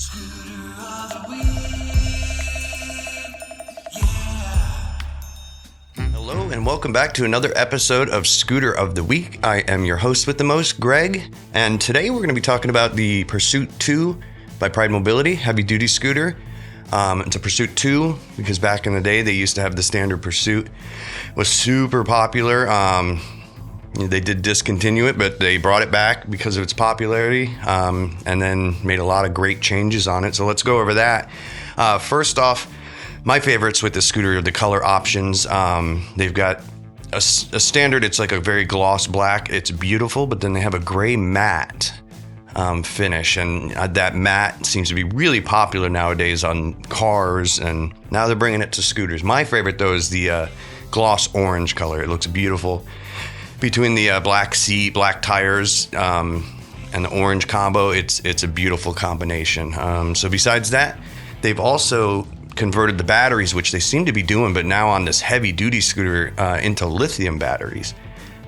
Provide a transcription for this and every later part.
Scooter of the week, yeah. Hello and welcome back to another episode of Scooter of the Week. I am your host with the most, Greg, and today we're going to be talking about the Pursuit 2 by Pride Mobility heavy duty scooter. It's a Pursuit 2 because back in the day they used to have the standard Pursuit. It was super popular. They did discontinue it, but they brought it back because of its popularity, and then made a lot of great changes on it. So let's go over that. First off, my favorites with the scooter are the color options. They've got a standard, it's like a very gloss black. It's beautiful, but then they have a gray matte finish, and that matte seems to be really popular nowadays on cars, and now they're bringing it to scooters. My favorite, though, is the gloss orange color. It looks beautiful. Between the black seat, black tires, and the orange combo, it's a beautiful combination. So besides that, they've also converted the batteries, which they seem to be doing, but now on this heavy-duty scooter, into lithium batteries.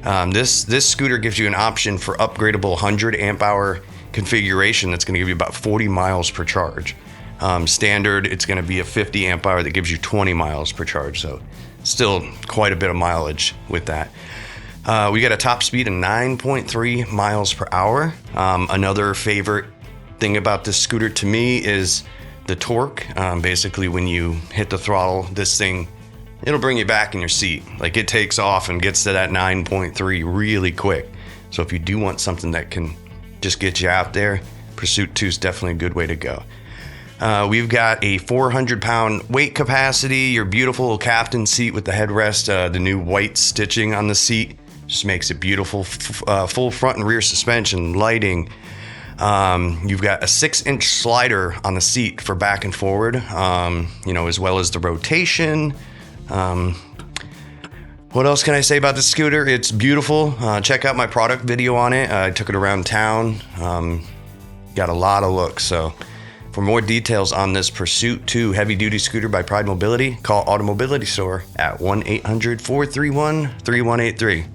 This scooter gives you an option for upgradable 100 amp hour configuration that's going to give you about 40 miles per charge. Standard, it's going to be a 50 amp hour that gives you 20 miles per charge, so still quite a bit of mileage with that. We got a top speed of 9.3 miles per hour. Another favorite thing about this scooter to me is the torque. Basically, when you hit the throttle, this thing, it'll bring you back in your seat. Like, it takes off and gets to that 9.3 really quick. So if you do want something that can just get you out there, Pursuit 2 is definitely a good way to go. We've got a 400-pound weight capacity, your beautiful captain seat with the headrest, the new white stitching on the seat. Just makes it beautiful. Full front and rear suspension, lighting. You've got a 6-inch slider on the seat for back and forward, as well as the rotation. What else can I say about the scooter? It's beautiful. Check out my product video on it. I took it around town. Got a lot of looks. So for more details on this Pursuit 2 heavy-duty scooter by Pride Mobility, call AutoMobility store at 1-800-431-3183.